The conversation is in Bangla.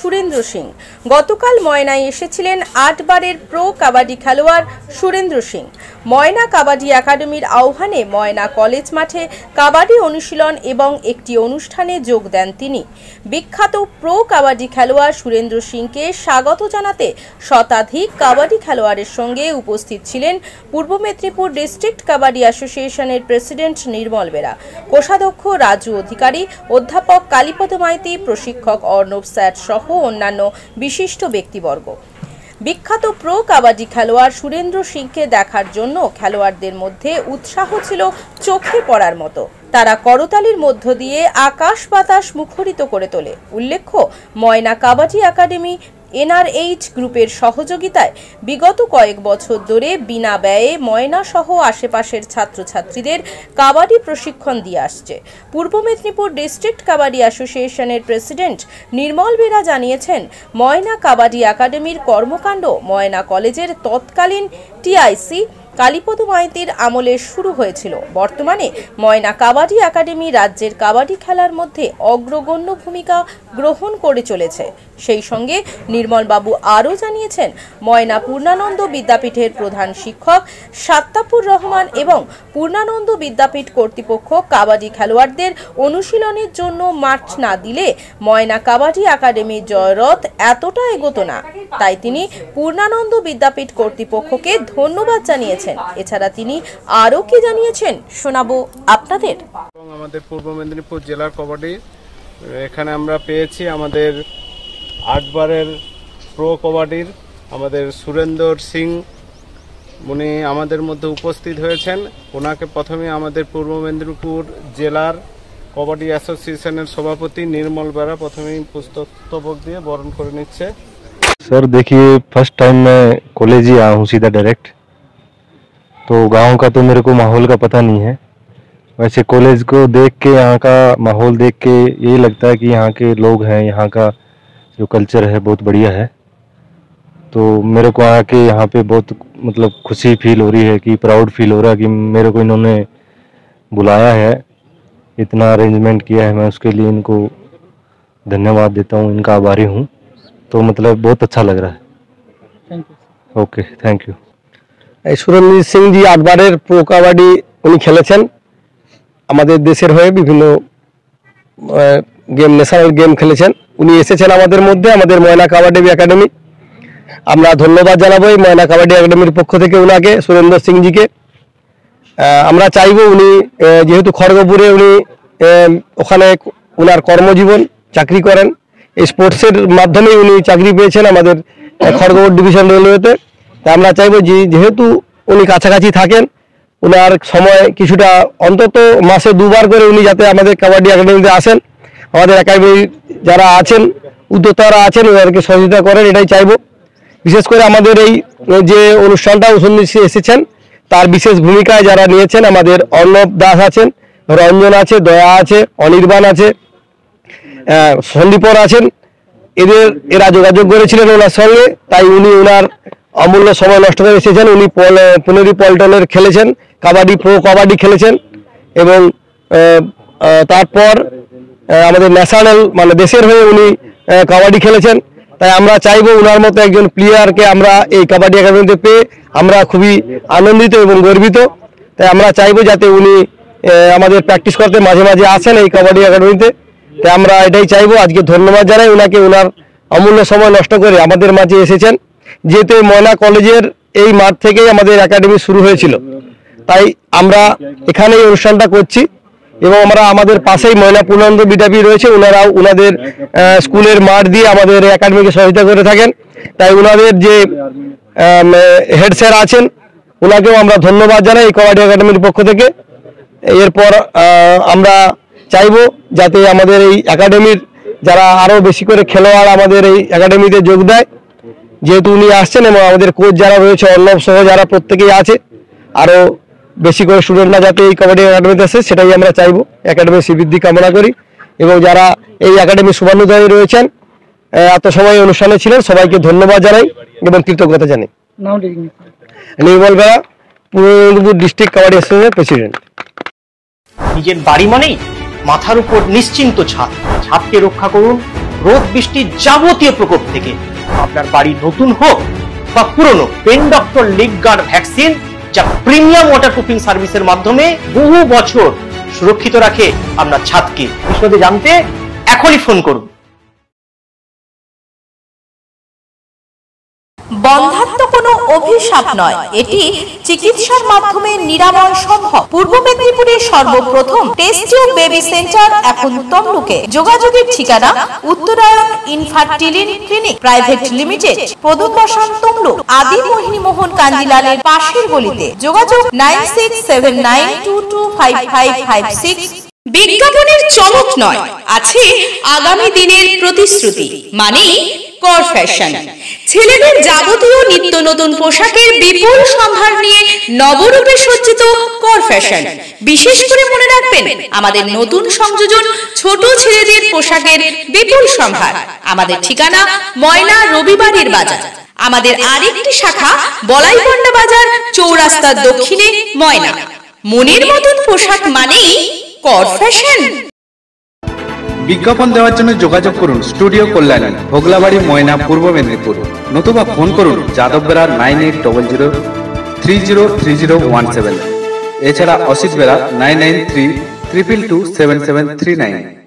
সুরেন্দ্র সিং। গতকাল ময়নায় এসেছিলেন 8 বারের প্রো কাবাডি খেলোয়াড় সুরেন্দ্র সিং। ময়না কাবাডি একাডেমির আহ্বানে ময়না কলেজ মাঠে কাবাডি অনুশীলন এবং একটি অনুষ্ঠানে যোগ দেন তিনি। বিখ্যাত প্রো কাবাডি খেলোয়াড় সুরেন্দ্র সিংকে স্বাগত জানাতে শতাধিক কাবাডি খেলোয়াড়ের সঙ্গে উপস্থিত ছিলেন পূর্ব মেদিনীপুর ডিস্ট্রিক্ট কাবাডি অ্যাসোসিয়েশনের প্রেসিডেন্ট নির্মল বেরা, কোষাধ্যক্ষ রাজু অধিকারী, অধ্যাপক কালীপদ মাইতি, প্রশিক্ষক অর্ণব স্যার সহ অন্যান্য বিশিষ্ট ব্যক্তিবর্গ। বিখ্যাত প্রো কাবাডি খেলোয়াড় সুরেন্দ্র সিংকে দেখার জন্য খেলোয়াড়দের মধ্যে উৎসাহ ছিল চোখে পড়ার মতো। তারা করতালির মধ্য দিয়ে আকাশ বাতাস মুখরিত করে তোলে। উল্লেখ্য, ময়না কাবাডি একাডেমি NRH গ্রুপের সহযোগিতায় বিগত কয়েক বছর ধরে বিনা ব্যয়ে ময়না সহ আশেপাশের ছাত্রছাত্রীদের কাবাডি প্রশিক্ষণ দিয়ে আসছে। পূর্ব মেদিনীপুর ডিস্ট্রিক্ট কাবাডি অ্যাসোসিয়েশনের প্রেসিডেন্ট নির্মল বেরা জানিয়েছেন, ময়না কাবাডি একাডেমির কর্মকাণ্ড ময়না কলেজের তৎকালীন TIC কালীপদ মাইতির আমলে শুরু হয়েছিল। বর্তমানে ময়না কাবাডি একাডেমি রাজ্যের কাবাডি খেলার মধ্যে অগ্রগণ্য ভূমিকা গ্রহণ করে চলেছে। সেই সঙ্গে নির্মল বাবু আরও জানিয়েছেন, ময়না পূর্ণানন্দ বিদ্যাপীঠের প্রধান শিক্ষক সাত্তাপুর রহমান এবং পূর্ণানন্দ বিদ্যাপীঠ কর্তৃপক্ষ কাবাডি খেলোয়াড়দের অনুশীলনের জন্য মাঠ না দিলে ময়না কাবাডি একাডেমির জয়রথ এতটা এগোতো না। তাই তিনি পূর্ণানন্দ বিদ্যাপীঠ কর্তৃপক্ষকে ধন্যবাদ জানিয়েছেন। এছাড়া তিনি আরও কি জানিয়েছেন শোনাবো আপনাদের। আমাদের পূর্ব মেদিনীপুর জেলার কবাডি এখানে আমরা পেয়েছি আমাদের 8 বারের প্রো কবাডির আমাদের সুরেন্দ্র সিং, উনি আমাদের মধ্যে উপস্থিত হয়েছেন। ওনাকে প্রথমে আমাদের পূর্ব মেদিনীপুর জেলার কবাডি অ্যাসোসিয়েশনের সভাপতি নির্মল বেরা প্রথমেই পুষ্পস্তবক দিয়ে বরণ করে নিচ্ছে। सर देखिए, फर्स्ट टाइम मैं कॉलेज ही आया हूँ सीधा डायरेक्ट, तो गांव का तो मेरे को माहौल का पता नहीं है। वैसे कॉलेज को देख के, यहाँ का माहौल देख के यही लगता है कि यहाँ के लोग हैं, यहाँ का जो कल्चर है बहुत बढ़िया है। तो मेरे को आके यहाँ पे बहुत मतलब खुशी फील हो रही है, कि प्राउड फील हो रहा है कि मेरे को इन्होंने बुलाया है, इतना अरेंजमेंट किया है। मैं उसके लिए इनको धन्यवाद देता हूँ, इनका आभारी हूँ। तो मतलब बहुत अच्छा लग रहा है। Thank you. Okay, thank you. Surendra Singh ji 8 বারের প্রো কাবাডি উনি খেলেছেন আমাদের দেশের হয়ে, বিভিন্ন গেম, ন্যাশনাল গেম খেলেছেন। উনি এসেছেন আমাদের মধ্যে, আমাদের ময়না কাবাডি একাডেমি। আমরা ধন্যবাদ জানাবো এই ময়না কাবাডি একাডেমির পক্ষ থেকে ওনাকে, সুরেন্দ্র সিং জিকে। আমরা চাইবো উনি যেহেতু খড়গপুরে উনি ওখানে ওনার কর্মজীবন চাকরি করেন, এই স্পোর্টসের মাধ্যমেই উনি চাকরি পেয়েছেন আমাদের খড়গপুর ডিভিশন রেলওয়েতে। তা আমরা চাইবো যেহেতু উনি কাছাকাছি থাকেন, ওনার সময় কিছুটা অন্তত মাসে 2 বার করে উনি যাতে আমাদের কাবাডি একাডেমিতে আসেন, আমাদের একাডেমি যারা আছেন, উদ্যোক্তারা আছেন, ওনাদেরকে সহযোগিতা করেন, এটাই চাইবো। বিশেষ করে আমাদের এই যে অনুষ্ঠানটা এসেছেন, তার বিশেষ ভূমিকায় যারা নিয়েছেন, আমাদের অর্ণব দাস আছেন, রঞ্জন আছে, দয়া আছে, অনির্বাণ আছে, সন্দীপর আছেন। এরা যোগাযোগ করেছিলেন ওনার সঙ্গে, তাই উনি ওনার অমূল্য সময় নষ্ট করে এসেছেন। উনি পুনেরি পল্টনের খেলেছেন, কাবাডি প্রো কাবাডি খেলেছেন এবং তারপর আমাদের ন্যাশনাল মানে দেশের হয়ে উনি কাবাডি খেলেছেন। তাই আমরা চাইবো ওনার মতো একজন প্লেয়ারকে আমরা এই কাবাডি একাডেমিতে পেয়ে আমরা খুবই আনন্দিত এবং গর্বিত। তাই আমরা চাইবো যাতে উনি আমাদের প্র্যাকটিস করতে মাঝে মাঝে আসেন এই কাবাডি একাডেমিতে। তাই আমরা এটাই চাইবো। আজকে ধন্যবাদ জানাই ওনাকে, ওনার অমূল্য সময় নষ্ট করে আমাদের মাঝে এসেছেন। যেহেতু ময়না কলেজের এই মাঠ থেকেই আমাদের একাডেমি শুরু হয়েছিল, তাই আমরা এখানে এই অনুষ্ঠানটা করছি এবং আমরা আমাদের পাশেই ময়না পূর্ণানন্দ বিদ্যাপীঠ রয়েছে, ওনারাও ওনাদের স্কুলের মাঠ দিয়ে আমাদের একাডেমিকে সহযোগিতা করে থাকেন। তাই ওনাদের যে হেড স্যার আছেন, ওনাকেও আমরা ধন্যবাদ জানাই এই কাবাডি একাডেমির পক্ষ থেকে। এরপর আমরা চাইবো যাতে আমাদের এই একাডেমির যারা আরও বেশি করে খেলোয়াড় আমাদের এই একাডেমিতে যোগ দেয়, যেহেতু উনি আসছেন এবং আমাদের কোচ যারা রয়েছে অর্ণব সহ যারা প্রত্যেকেই আছে, আরও বেশি করে স্টুডেন্টরা যাতে এই কাবাডি একাডেমিতে আসে সেটাই আমরা চাইবো। একাডেমির শ্রীবৃদ্ধি কামনা করি এবং যারা এই একাডেমির শুভানুধ্যায়ী রয়েছেন, এত সময় অনুষ্ঠানে ছিলেন, সবাইকে ধন্যবাদ জানাই এবং কৃতজ্ঞতা জানাই। নির্মল বেরা, পূর্ব মেদিনীপুর ডিস্ট্রিক্ট কাবাডি অ্যাসোসিয়েশনের প্রেসিডেন্ট। নিজের বাড়ি মানেই মাথার উপর নিশ্চিন্ত ছাদ। ছাদকে রক্ষা করুন রোদ বৃষ্টির যাবতীয় প্রকোপ থেকে। আপনার বাড়ি নতুন হোক বা পুরনো, pen doctor leak guard vaccine, যা প্রিমিয়াম ওয়াটারপ্রুফিং সার্ভিসের মাধ্যমে বহু বছর সুরক্ষিত রাখে আপনার ছাদকে। বিশদে জানতে এখনই ফোন করুন। বন্ধ্যাত্ব কোনো অভিশাপ নয়, এটি চিকিৎসার মাধ্যমে নিরাময় সম্ভব। পূর্ব মেদিনীপুরের সর্বপ্রথম টেস্ট টিউব বেবি সেন্টার এখন তমলুকে। যোগাযোগের ঠিকানা উত্তরায়ণ ইনফার্টিলিটি ক্লিনিক প্রাইভেট লিমিটেড, প্রদূত বসান তমলুক, আদি মোহিনীমোহন কাঞ্জিলালের পাশের গলিতে। যোগাযোগ 9679225556। বিজ্ঞাপনের চমক নয়, আছে আগামী দিনের প্রতিশ্রুতি, মানে কর ফ্যাশন। ছেলেদের যাবতীয় নিত্য নতুন পোশাকের বিপুল সম্ভার নিয়ে নবরূপে সজ্জিত কর ফ্যাশন। বিশেষ করে মনে রাখবেন, আমাদের নতুন সংযোজন ছোট ছেলেদের পোশাকের বিপুল সম্ভার। আমাদের ঠিকানা ময়না রবিবারের বাজার। আমাদের আরেকটি শাখা বলাইপন্ডা বাজার চৌরাস্তার দক্ষিণে ময়না। মনের মতন পোশাক মানেই কর ফ্যাশন। বিজ্ঞাপন দেওয়ার জন্য যোগাযোগ করুন স্টুডিও কল্যাণী, ভোগলাবাড়ি, ময়না, পূর্ব মেদিনীপুর, নতুবা ফোন করুন যাদব বেড়া 9800303017। এছাড়া অসিত বেড়া 9932227739।